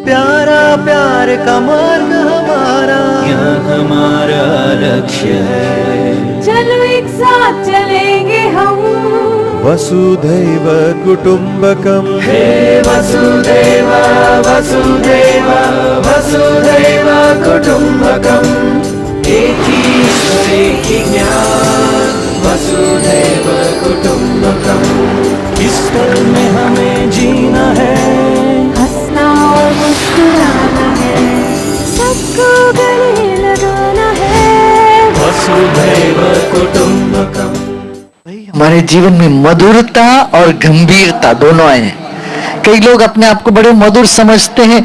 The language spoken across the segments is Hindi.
प्यारा प्यार का मार्ग हमारा, यहाँ हमारा लक्ष्य है। चलो एक साथ चलेंगे हम, वसुधैव कुटुम्बकम्। हे वसुधैव वसुधैव वसुधैव कुटुम्बकम्। एक ही ईश्वर एक ही ज्ञान, वसुधैव कुटुम्बकम्। इस पल में हमें जीना है, हंसना और मुस्कुराना है, सबको गले लगाना है, वसुधैव कुटुम्बकम्। हमारे जीवन में मधुरता और गंभीरता दोनों आए हैं। कई लोग अपने आप को बड़े मधुर समझते हैं,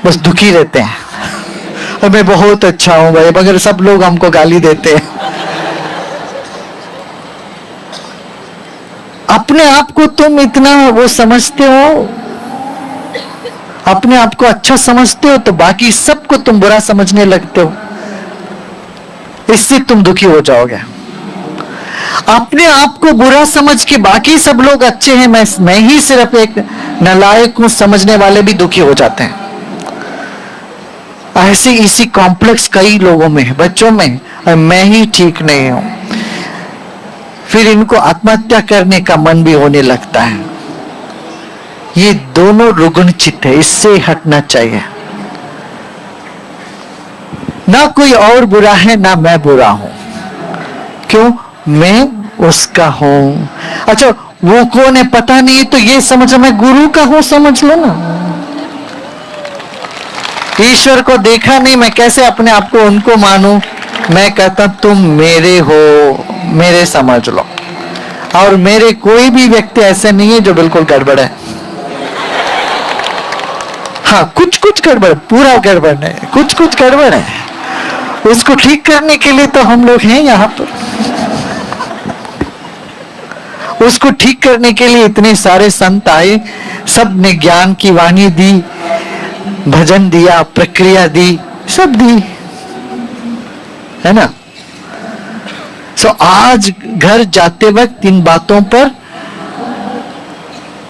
बस दुखी रहते हैं, और मैं बहुत अच्छा हूं भाई, मगर सब लोग हमको गाली देते हैं। अपने आप को तुम इतना वो समझते हो, अपने आप को अच्छा समझते हो, तो बाकी सबको तुम बुरा समझने लगते हो, इससे तुम दुखी हो जाओगे। अपने आप को बुरा समझ के बाकी सब लोग अच्छे हैं, मैं ही सिर्फ एक नालायक हूं समझने वाले भी दुखी हो जाते हैं। ऐसे इसी कॉम्प्लेक्स कई लोगों में है, बच्चों में, और मैं ही ठीक नहीं हूं, फिर इनको आत्महत्या करने का मन भी होने लगता है। ये दोनों रुग्ण चित्त है, इससे हटना चाहिए। ना कोई और बुरा है ना मैं बुरा हूं, क्यों? मैं उसका हूं। अच्छा, वो कौन है पता नहीं, तो ये समझ मैं गुरु का हूं, समझ लो ना। ईश्वर को देखा नहीं, मैं कैसे अपने आप को उनको मानूं? मैं कहता तुम मेरे हो, मेरे समझ लो। और मेरे कोई भी व्यक्ति ऐसे नहीं है जो बिल्कुल गड़बड़ है। हाँ, कुछ कुछ गड़बड़, पूरा गड़बड़ नहीं, कुछ कुछ गड़बड़ है। उसको ठीक करने के लिए तो हम लोग हैं यहाँ पर। उसको ठीक करने के लिए इतने सारे संत आए, सब ने ज्ञान की वाणी दी, भजन दिया, प्रक्रिया दी, सब दी, है ना। सो आज घर जाते वक्त इन बातों पर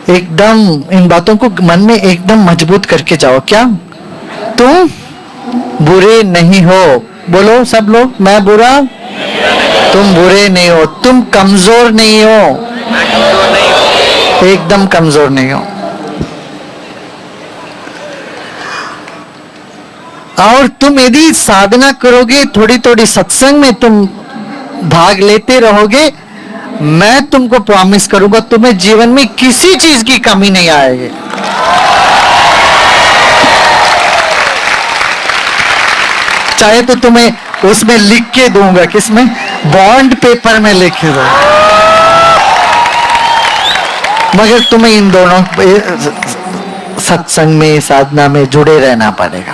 एकदम, इन बातों को मन में एकदम मजबूत करके जाओ। क्या? तुम बुरे नहीं हो। बोलो सब लोग, मैं बुरा, तुम बुरे नहीं हो, तुम कमजोर नहीं हो, एकदम कमजोर नहीं हो। और तुम यदि साधना करोगे, थोड़ी थोड़ी सत्संग में तुम भाग लेते रहोगे, मैं तुमको प्रॉमिस करूंगा तुम्हें जीवन में किसी चीज की कमी नहीं आएगी। चाहे तो तुम्हें उसमें लिख के दूंगा, किसमें? बॉन्ड पेपर में लिख के दूंगा, मगर तुम्हें इन दोनों सत्संग में, साधना में जुड़े रहना पड़ेगा।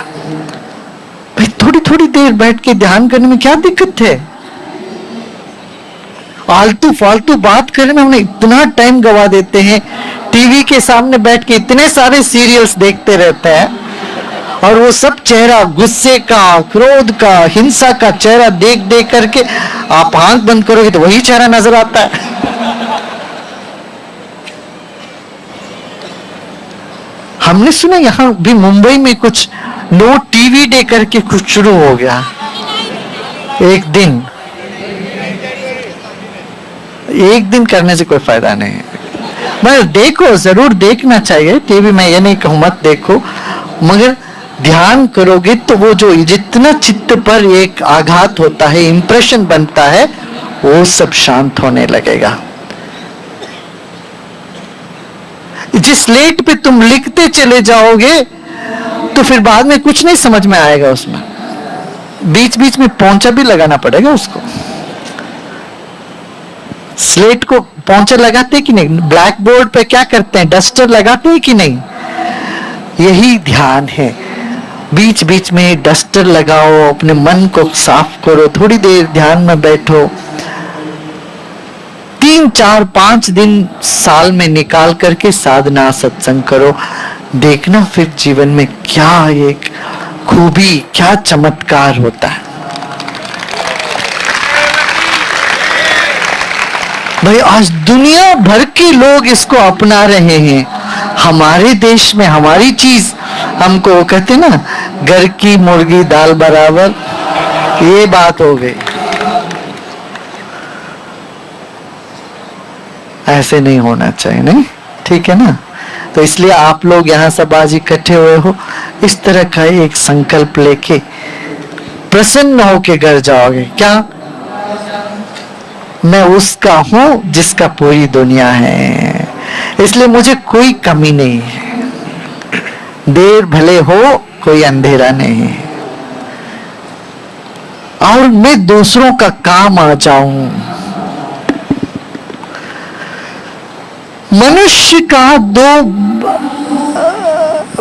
भाई थोड़ी थोड़ी देर बैठ के ध्यान करने में क्या दिक्कत है? फालतू फालतू बात करने में हमने इतना टाइम गवा देते हैं। टीवी के सामने बैठ के इतने सारे सीरियल्स देखते रहते हैं, और वो सब चेहरा गुस्से का, क्रोध का, हिंसा का चेहरा देख देख करके आप आंख बंद करोगे तो वही चेहरा नजर आता है। हमने सुना यहां भी मुंबई में कुछ नो टीवी डे करके कुछ शुरू हो गया। एक दिन करने से कोई फायदा नहीं है। मगर देखो, जरूर देखना चाहिए टीवी, मैं ये नहीं कहूं मत देखो, मगर ध्यान करोगे तो वो जो जितना चित्त पर एक आघात होता है, इंप्रेशन बनता है, वो सब शांत होने लगेगा। जिस स्लेट पे तुम लिखते चले जाओगे तो फिर बाद में कुछ नहीं समझ में आएगा उसमें, बीच बीच में पोंछा भी लगाना पड़ेगा उसको। स्लेट को पोंछा लगाते कि नहीं? ब्लैक बोर्ड पे क्या करते हैं? डस्टर लगाते हैं कि नहीं? यही ध्यान है। बीच बीच में डस्टर लगाओ, अपने मन को साफ करो, थोड़ी देर ध्यान में बैठो। 3, 4, 5 दिन साल में निकाल करके साधना सत्संग करो, देखना फिर जीवन में क्या एक खूबी, क्या चमत्कार होता है। भाई आज दुनिया भर के लोग इसको अपना रहे हैं। हमारे देश में हमारी चीज, हमको वो कहते ना, घर की मुर्गी दाल बराबर, ये बात हो गई। ऐसे नहीं होना चाहिए, नहीं, ठीक है ना। तो इसलिए आप लोग यहाँ सब आज इकट्ठे हुए हो, इस तरह का एक संकल्प लेके प्रसन्न होके घर जाओगे। क्या? मैं उसका हूं जिसका पूरी दुनिया है, इसलिए मुझे कोई कमी नहीं है। देर भले हो, कोई अंधेरा नहीं है, और मैं दूसरों का काम आ जाऊं। मनुष्य का दो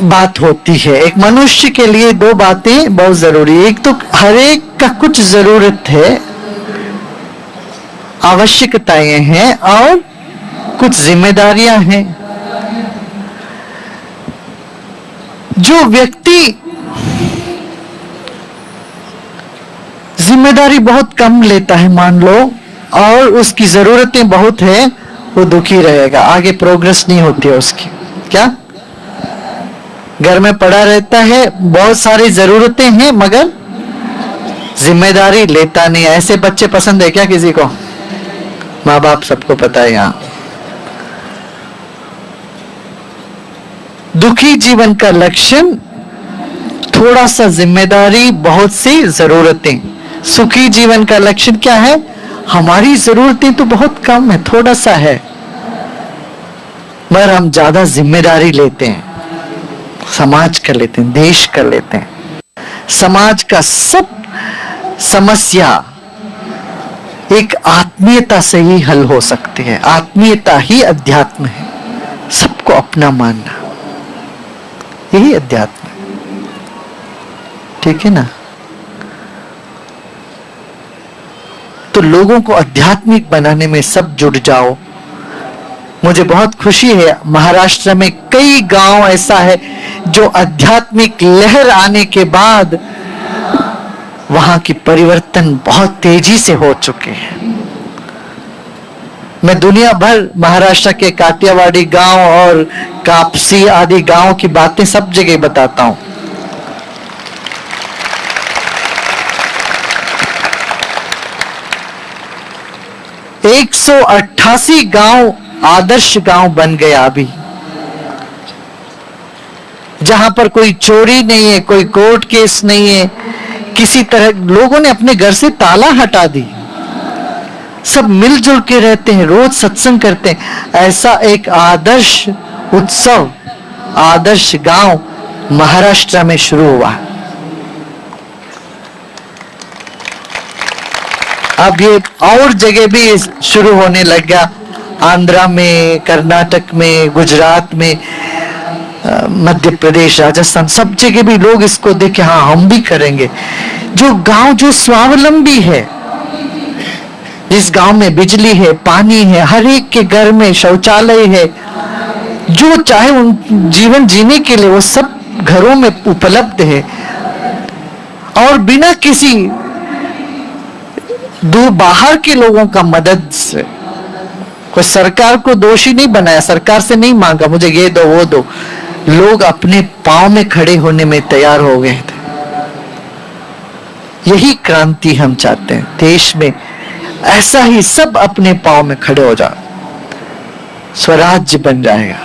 बात होती है। एक मनुष्य के लिए दो बातें बहुत जरूरी है। एक तो हर एक का कुछ जरूरत है, आवश्यकताएं हैं, और कुछ जिम्मेदारियां हैं। जो व्यक्ति जिम्मेदारी बहुत कम लेता है, मान लो, और उसकी जरूरतें बहुत है, वो दुखी रहेगा, आगे प्रोग्रेस नहीं होती है उसकी। क्या? घर में पड़ा रहता है, बहुत सारी जरूरतें हैं, मगर जिम्मेदारी लेता नहीं। ऐसे बच्चे पसंद है क्या किसी को? माँ बाप सबको पता है यहाँ। दुखी जीवन का लक्षण थोड़ा सा जिम्मेदारी, बहुत सी जरूरतें। सुखी जीवन का लक्षण क्या है? हमारी जरूरतें तो बहुत कम है, थोड़ा सा है, मगर हम ज्यादा जिम्मेदारी लेते हैं, समाज का लेते हैं, देश का लेते हैं। समाज का सब समस्या एक आत्मीयता से ही हल हो सकती है। आत्मीयता ही अध्यात्म है, सबको अपना मानना, यही अध्यात्म है, ठीक है ना। तो लोगों को आध्यात्मिक बनाने में सब जुड़ जाओ। मुझे बहुत खुशी है, महाराष्ट्र में कई गांव ऐसा है जो आध्यात्मिक लहर आने के बाद वहां की परिवर्तन बहुत तेजी से हो चुके हैं। मैं दुनिया भर महाराष्ट्र के काटियावाड़ी गांव और कापसी आदि गांव की बातें सब जगह बताता हूं। एक 188 गांव आदर्श गांव बन गया अभी, जहां पर कोई चोरी नहीं है, कोई कोर्ट केस नहीं है, किसी तरह लोगों ने अपने घर से ताला हटा दी, सब मिलजुल के रहते हैं, रोज सत्संग करते हैं। ऐसा एक आदर्श उत्सव, आदर्श गांव महाराष्ट्र में शुरू हुआ। अब ये और जगह भी शुरू होने लग गया, आंध्रा में, कर्नाटक में, गुजरात में, मध्य प्रदेश, राजस्थान, सब जगह भी लोग इसको देखे, हाँ हम भी करेंगे। जो गांव जो स्वावलंबी है, जिस गांव में बिजली है, पानी है, हर एक के घर में शौचालय है, जो चाहे उन जीवन जीने के लिए वो सब घरों में उपलब्ध है, और बिना किसी दूर बाहर के लोगों का मदद से, कोई सरकार को दोषी नहीं बनाया, सरकार से नहीं मांगा मुझे ये दो वो दो, लोग अपने पांव में खड़े होने में तैयार हो गए थे। यही क्रांति हम चाहते हैं देश में, ऐसा ही सब अपने पांव में खड़े हो जाओ, स्वराज्य बन जाएगा।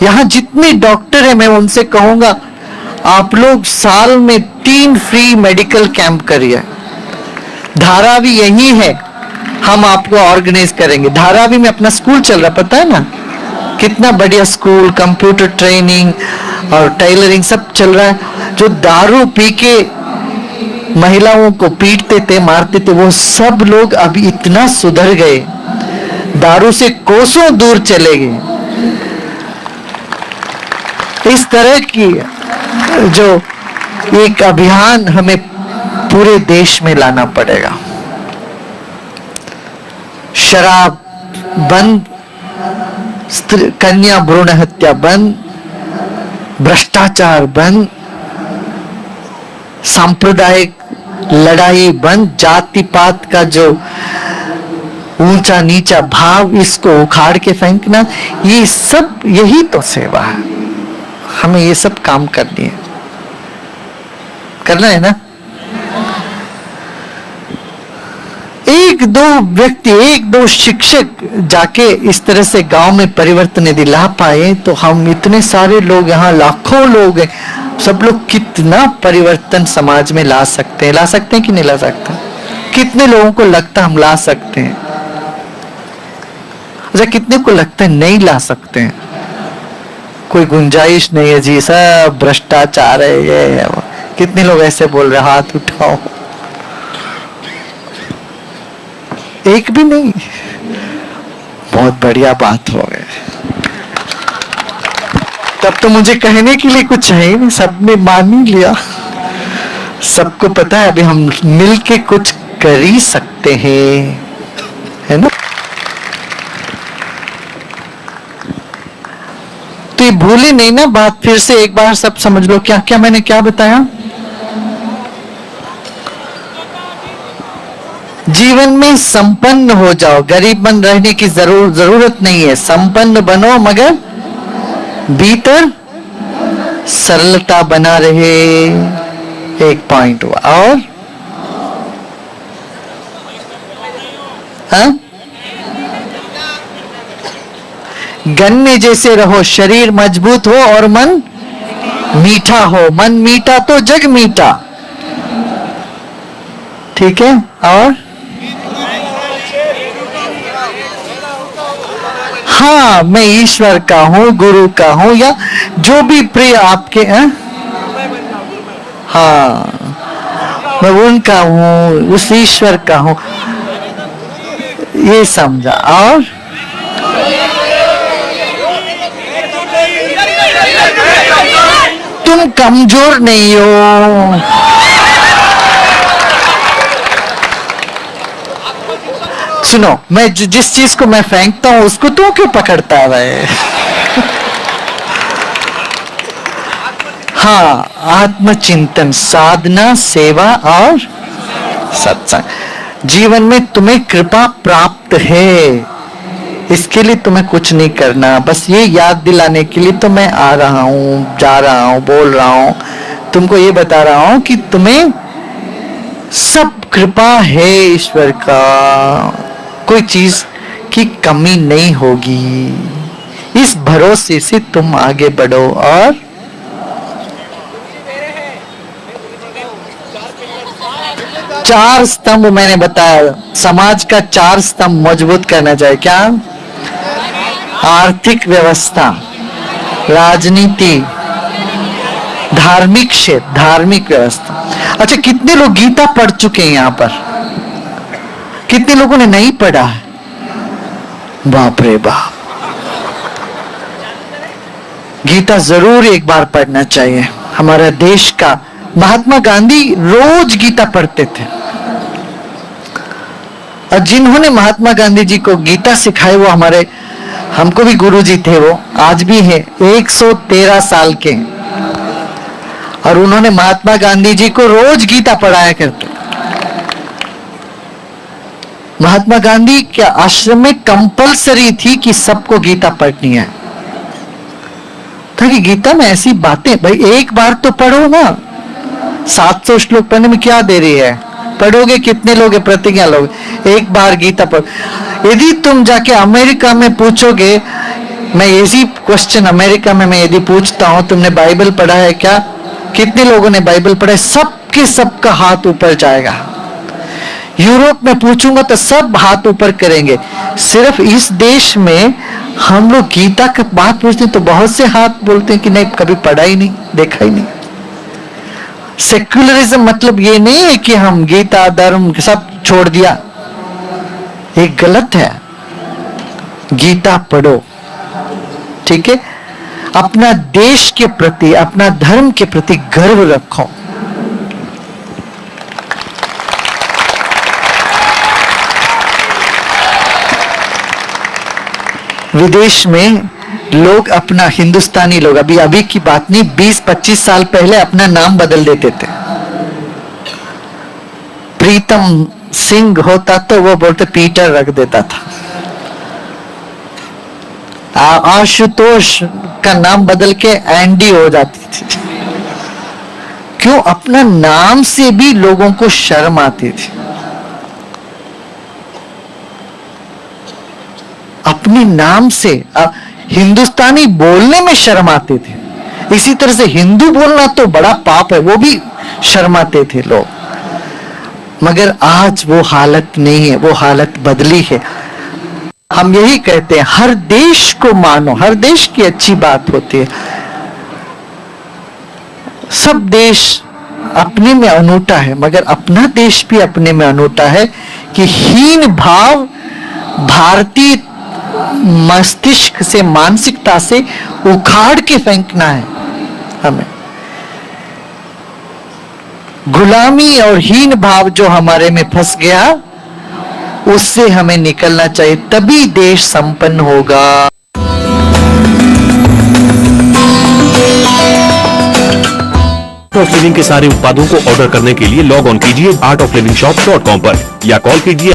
यहां जितने डॉक्टर हैं मैं उनसे कहूंगा आप लोग साल में 3 फ्री मेडिकल कैंप करिए। धारावी यही है, हम आपको ऑर्गेनाइज करेंगे। धारावी में अपना स्कूल चल रहा, पता है ना, कितना बढ़िया स्कूल, कंप्यूटर ट्रेनिंग और टेलरिंग सब चल रहा है। जो दारू पी के महिलाओं को पीटते थे, मारते थे, वो सब लोग अभी इतना सुधर गए, दारू से कोसों दूर चले गए। इस तरह की जो एक अभियान हमें पूरे देश में लाना पड़ेगा। शराब बंद, कन्या भ्रूण हत्या बंद, भ्रष्टाचार बंद, सांप्रदायिक लड़ाई बंद, जाति पात का जो ऊंचा नीचा भाव, इसको उखाड़ के फेंकना, ये सब यही तो सेवा है। हमें ये सब काम करनी है, करना है ना। एक दो व्यक्ति, एक दो शिक्षक जाके इस तरह से गांव में परिवर्तन यदि ला पाए तो हम इतने सारे लोग, यहाँ लाखों लोग हैं, सब लोग कितना परिवर्तन समाज में ला सकते हैं। ला सकते हैं कि नहीं ला सकते? कितने लोगों को लगता है हम ला सकते हैं? अच्छा, कितने को लगता है नहीं ला सकते हैं? कोई गुंजाइश नहीं है जी, सब भ्रष्टाचार है ये। कितने लोग ऐसे बोल रहे? हाथ उठाओ। एक भी नहीं। बहुत बढ़िया बात हो गई। तब तो मुझे कहने के लिए कुछ है ही नहीं, सबने मान ही लिया। सबको पता है अभी हम मिलके कुछ कर ही सकते हैं, है ना। तो ये भूले नहीं ना बात, फिर से एक बार सब समझ लो। क्या क्या मैंने क्या बताया? जीवन में संपन्न हो जाओ, गरीब बन रहने की जरूरत नहीं है। संपन्न बनो मगर भीतर सरलता बना रहे। एक पॉइंट हुआ। और हाँ? गन्ने जैसे रहो, शरीर मजबूत हो और मन मीठा हो। मन मीठा तो जग मीठा, ठीक है। और हाँ, मैं ईश्वर का हूं, गुरु का हूं, या जो भी प्रिय आपके हैं, हाँ मैं उनका हूं, उस ईश्वर का हूं, ये समझा। और तुम कमजोर नहीं हो। सुनो, मैं जिस चीज को मैं फेंकता हूं उसको तू क्यों पकड़ता है? हाँ, आत्मचिंतन, साधना, सेवा और सत्संग। जीवन में तुम्हें कृपा प्राप्त है, इसके लिए तुम्हें कुछ नहीं करना। बस ये याद दिलाने के लिए तो मैं आ रहा हूं, जा रहा हूं, बोल रहा हूं, तुमको ये बता रहा हूं कि तुम्हें सब कृपा है ईश्वर का, कोई चीज की कमी नहीं होगी। इस भरोसे से तुम आगे बढ़ो। और चार स्तंभ मैंने बताया, समाज का चार स्तंभ मजबूत करना चाहिए। क्या? आर्थिक व्यवस्था, राजनीति, धार्मिक क्षेत्र, धार्मिक व्यवस्था। अच्छा, कितने लोग गीता पढ़ चुके हैं यहाँ पर? कितने लोगों ने नहीं पढ़ा है? बाप रे बाप। गीता जरूर एक बार पढ़ना चाहिए। हमारा देश का महात्मा गांधी रोज गीता पढ़ते थे, और जिन्होंने महात्मा गांधी जी को गीता सिखाई वो हमारे, हमको भी गुरु जी थे, वो आज भी है, 113 साल के, और उन्होंने महात्मा गांधी जी को रोज गीता पढ़ाया करते। महात्मा गांधी के आश्रम में कंपलसरी थी कि सबको गीता पढ़नी है, ताकि गीता में ऐसी बातें, भाई एक बार तो पढ़ो ना। 700 श्लोक पढ़ने में क्या देरी है? पढ़ोगे कितने लोग, प्रतिज्ञा लोग, एक बार गीता पढ़ो। यदि तुम जाके अमेरिका में पूछोगे, मैं इसी क्वेश्चन अमेरिका में मैं यदि पूछता हूं तुमने बाइबल पढ़ा है क्या, कितने लोगों ने बाइबल पढ़ा है, सबके सबका हाथ ऊपर जाएगा। यूरोप में पूछूंगा तो सब हाथ ऊपर करेंगे। सिर्फ इस देश में हम लोग गीता की बात पूछते हैं तो बहुत से हाथ बोलते हैं कि नहीं, कभी पढ़ा ही नहीं, देखा ही नहीं। सेक्युलरिज्म मतलब ये नहीं है कि हम गीता धर्म सब छोड़ दिया, ये गलत है। गीता पढ़ो, ठीक है। अपना देश के प्रति, अपना धर्म के प्रति गर्व रखो। विदेश में लोग अपना, हिंदुस्तानी लोग, अभी की बात नहीं, 20-25 साल पहले अपना नाम बदल देते थे। प्रीतम सिंह होता तो वो बोलते पीटर रख देता था। आशुतोष का नाम बदल के एंडी हो जाती थी। क्यों? अपना नाम से भी लोगों को शर्म आती थी। अपने नाम से हिंदुस्तानी बोलने में शर्म आते थे। इसी तरह से हिंदू बोलना तो बड़ा पाप है, वो भी शर्माते थे लोग। मगर आज वो हालत नहीं है, वो हालत बदली है। हम यही कहते हैं, हर देश को मानो, हर देश की अच्छी बात होती है। सब देश अपने में अनूठा है, मगर अपना देश भी अपने में अनूठा है कि हीन भाव भारतीय मस्तिष्क से, मानसिकता से उखाड़ के फेंकना है हमें। गुलामी और हीन भाव जो हमारे में फंस गया, उससे हमें निकलना चाहिए, तभी देश संपन्न होगा। आर्ट ऑफ लिविंग के सारे उत्पादों को ऑर्डर करने के लिए लॉग ऑन कीजिए artoflivingshop.com पर या कॉल कीजिए